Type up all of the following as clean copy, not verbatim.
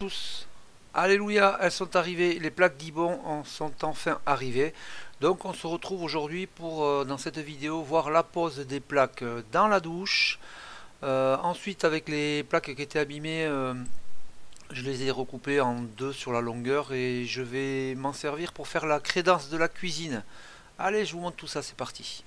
Tous. Alléluia, elles sont arrivées, les plaques Gibbon sont enfin arrivées. Donc on se retrouve aujourd'hui pour, dans cette vidéo, voir la pose des plaques dans la douche. Ensuite, avec les plaques qui étaient abîmées, je les ai recoupées en deux sur la longueur et je vais m'en servir pour faire la crédence de la cuisine. Allez, je vous montre tout ça, c'est parti.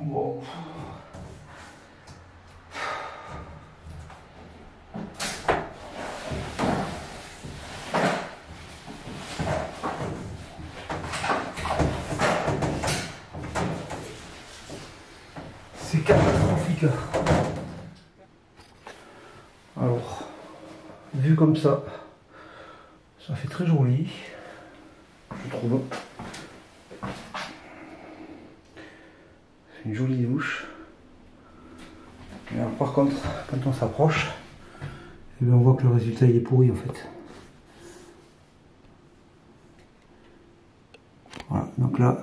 Bon. C'est catastrophique. Alors, vu comme ça fait très joli, je trouve. C'est une jolie douche. Et alors, par contre, quand on s'approche, eh bien, on voit que le résultat il est pourri en fait. Voilà, donc là.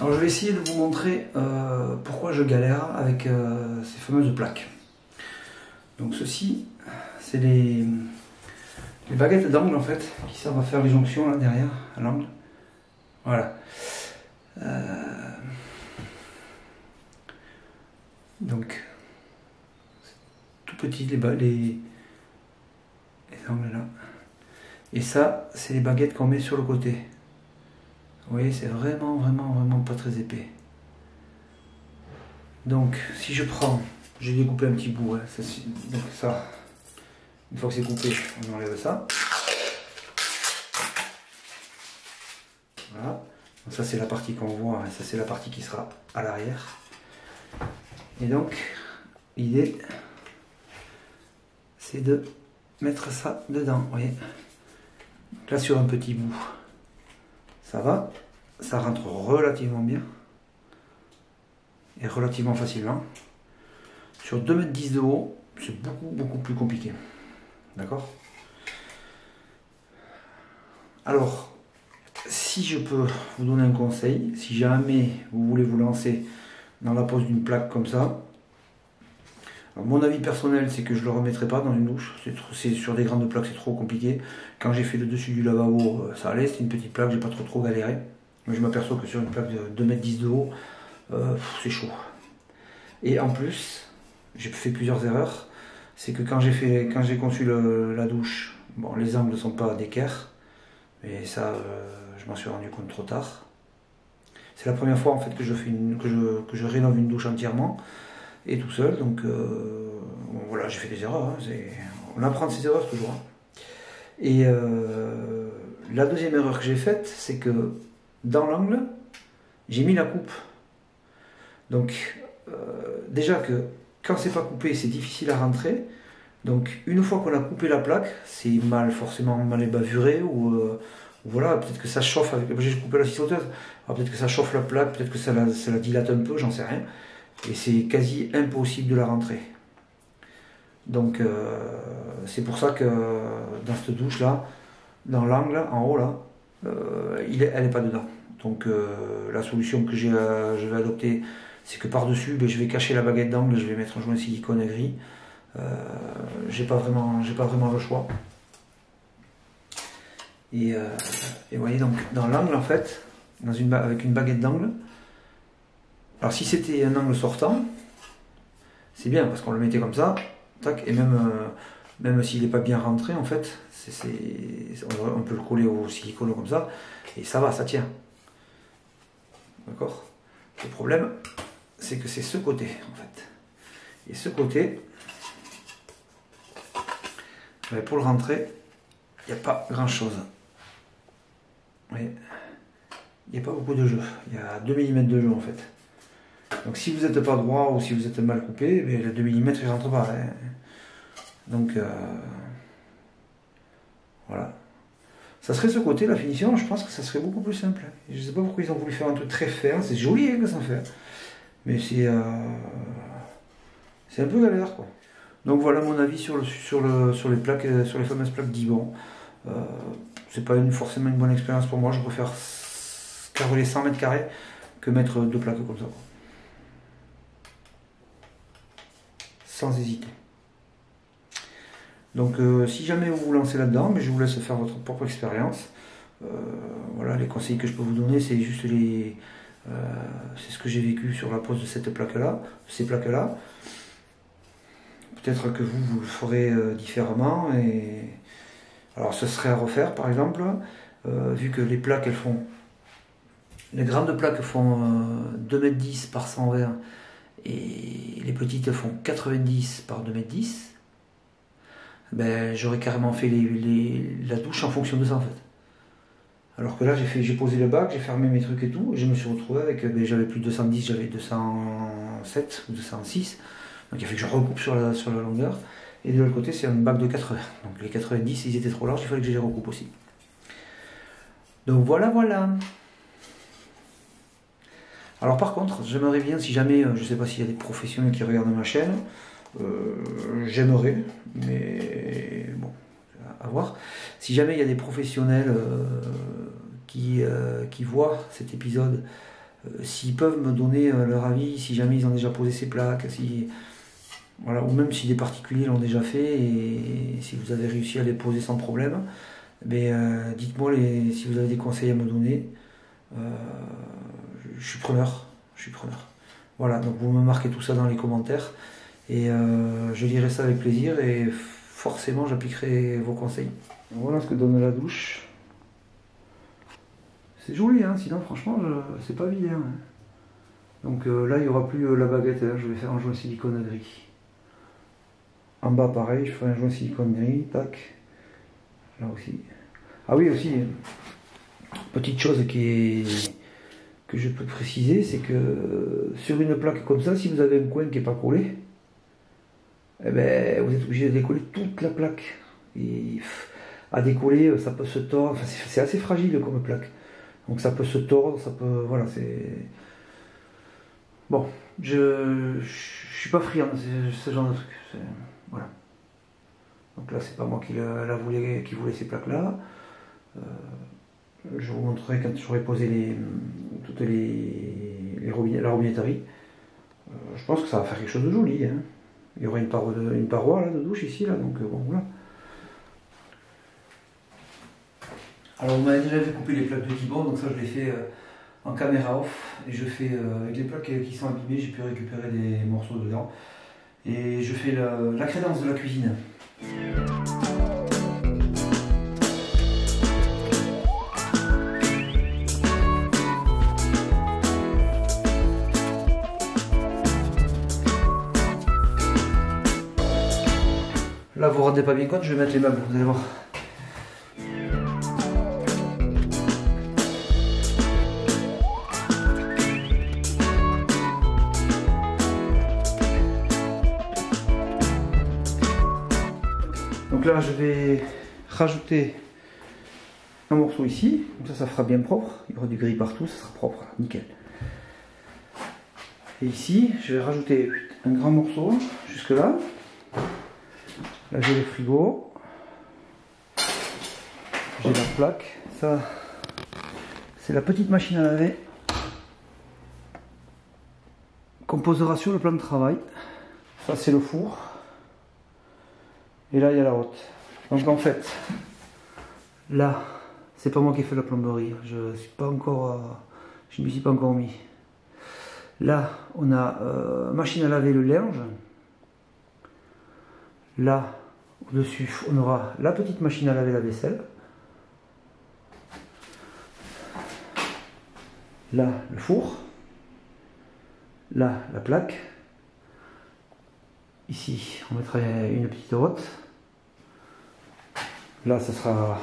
Alors je vais essayer de vous montrer pourquoi je galère avec ces fameuses plaques. Donc ceci, c'est les baguettes d'angle en fait, qui servent à faire les jonctions là derrière, à l'angle. Voilà. Donc, tout petit les angles là. Et ça, c'est les baguettes qu'on met sur le côté. Vous voyez, c'est vraiment pas très épais. Donc, si je prends, j'ai découpé un petit bout, hein, donc ça, une fois que c'est coupé, on enlève ça. Voilà. Donc ça, c'est la partie qu'on voit, et ça, c'est la partie qui sera à l'arrière. Et donc, l'idée, c'est de mettre ça dedans, vous voyez. Donc là, sur un petit bout. Ça va, ça rentre relativement bien et relativement facilement. Sur 2,10 m de haut, c'est beaucoup plus compliqué. D'accord? Alors, si je peux vous donner un conseil, si jamais vous voulez vous lancer dans la pose d'une plaque comme ça, alors mon avis personnel, c'est que je ne le remettrai pas dans une douche. C'est sur des grandes plaques, c'est trop compliqué. Quand j'ai fait le dessus du lavabo, ça allait, c'était une petite plaque, j'ai pas trop galéré. Mais je m'aperçois que sur une plaque de 2,10 m de haut, c'est chaud. Et en plus, j'ai fait plusieurs erreurs. C'est que quand j'ai conçu la douche, bon, les angles ne sont pas d'équerre, mais ça, je m'en suis rendu compte trop tard. C'est la première fois en fait que je rénove une douche entièrement et tout seul, donc bon, voilà, j'ai fait des erreurs, hein, on apprend de ses erreurs toujours. Hein. Et la deuxième erreur que j'ai faite, c'est que dans l'angle, j'ai mis la coupe. Donc déjà que quand c'est pas coupé, c'est difficile à rentrer. Donc une fois qu'on a coupé la plaque, c'est forcément mal ébavuré ou voilà, peut-être que ça chauffe avec. J'ai coupé la scie sauteuse, alors peut-être que ça chauffe la plaque, peut-être que ça la dilate un peu, j'en sais rien. Et c'est quasi impossible de la rentrer. Donc c'est pour ça que dans cette douche là, dans l'angle en haut là, elle n'est pas dedans. Donc la solution que je vais adopter, c'est que par-dessus, je vais cacher la baguette d'angle, je vais mettre un joint silicone gris. J'ai pas vraiment le choix. Et vous voyez, donc dans l'angle en fait, avec une baguette d'angle, alors si c'était un angle sortant, c'est bien parce qu'on le mettait comme ça, tac, et même s'il n'est pas bien rentré en fait, on peut le coller au silicone comme ça, et ça va, ça tient. D'accord? Le problème, c'est que c'est ce côté en fait. Et ce côté, pour le rentrer, il n'y a pas grand chose. Il n'y a pas beaucoup de jeu. Il y a 2 mm de jeu en fait. Donc si vous n'êtes pas droit ou si vous êtes mal coupé, le 2 mm il ne rentre pas. Hein. Donc voilà. Ça serait ce côté, la finition, je pense que ça serait beaucoup plus simple. Je ne sais pas pourquoi ils ont voulu faire un truc très fin. C'est joli hein, que ça fait. Mais c'est un peu galère quoi. Donc voilà mon avis sur les plaques, sur les fameuses plaques Dibond. C'est pas forcément une bonne expérience pour moi. Je préfère carreler 100 mètres carrés que mettre 2 plaques comme ça. Sans hésiter. Donc si jamais vous vous lancez là-dedans, je vous laisse faire votre propre expérience. Voilà, les conseils que je peux vous donner, c'est juste c'est ce que j'ai vécu sur la pose de ces plaques-là. Peut-être que vous le ferez différemment. Alors ce serait à refaire par exemple, vu que les plaques les grandes plaques font 2,10 m par 120 et les petites font 90 par 2,10 m, j'aurais carrément fait la douche en fonction de ça en fait. Alors que là j'ai posé le bac, j'ai fermé mes trucs et tout, et je me suis retrouvé avec, j'avais plus de 210, j'avais 207 ou 206, donc il a fait que je recoupe sur la longueur, et de l'autre côté c'est un bac de 80, donc les 90 ils étaient trop larges, il fallait que je les recoupe aussi. Donc voilà. Alors par contre, j'aimerais bien, si jamais, je ne sais pas s'il y a des professionnels qui regardent ma chaîne, j'aimerais, mais bon, à voir. Si jamais il y a des professionnels qui voient cet épisode, s'ils peuvent me donner leur avis, si jamais ils ont déjà posé ces plaques, voilà, ou même si des particuliers l'ont déjà fait, et si vous avez réussi à les poser sans problème, dites-moi si vous avez des conseils à me donner. Je suis preneur. Voilà, donc vous me marquez tout ça dans les commentaires et je lirai ça avec plaisir et forcément j'appliquerai vos conseils. Voilà ce que donne la douche. C'est joli, hein, sinon franchement c'est pas vilain. Hein. Donc là il n'y aura plus la baguette, hein, je vais faire un joint silicone gris. En bas pareil, je ferai un joint silicone gris, tac. Là aussi. Ah oui aussi, petite chose que je peux préciser, c'est que sur une plaque comme ça, si vous avez un coin qui n'est pas collé, vous êtes obligé de décoller toute la plaque. Et à décoller, ça peut se tordre, enfin, c'est assez fragile comme plaque. Donc ça peut se tordre, ça peut. Voilà, c'est. Bon, je suis pas friand de ce genre de truc. Voilà. Donc là, c'est pas moi qui voulais ces plaques-là. Je vous montrerai quand j'aurai posé la robinetterie. Je pense que ça va faire quelque chose de joli. Hein. Il y aura une paroi là, de douche ici, là, donc bon voilà. Alors vous m'avez déjà vu couper les plaques de Dibond, donc ça je l'ai fait en caméra off. Et je fais avec les plaques qui sont abîmées, j'ai pu récupérer des morceaux dedans. Et je fais la crédence de la cuisine. Là, vous ne vous rendez pas bien compte, je vais mettre les meubles, vous allez voir. là, je vais rajouter un morceau ici, comme ça fera bien propre. Il y aura du gris partout, ça sera propre, nickel. Et ici, je vais rajouter un grand morceau jusque là. Là, j'ai le frigo. J'ai la plaque. Ça, c'est la petite machine à laver qu'on posera sur le plan de travail. Ça, c'est le four. Et là, il y a la hotte. Donc en fait, là, c'est pas moi qui ai fait la plomberie. Je ne suis pas encore, je m'y suis pas encore mis. Là, on a machine à laver le linge. Là, au-dessus, on aura la petite machine à laver la vaisselle. Là, le four. Là, la plaque. Ici, on mettra une petite hotte. Là, ça sera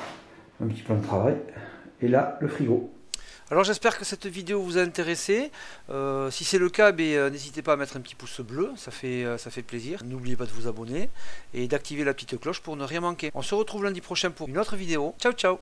un petit plan de travail. Et là, le frigo. Alors j'espère que cette vidéo vous a intéressé. Si c'est le cas, n'hésitez pas à mettre un petit pouce bleu, ça fait plaisir. N'oubliez pas de vous abonner et d'activer la petite cloche pour ne rien manquer. On se retrouve lundi prochain pour une autre vidéo. Ciao ciao.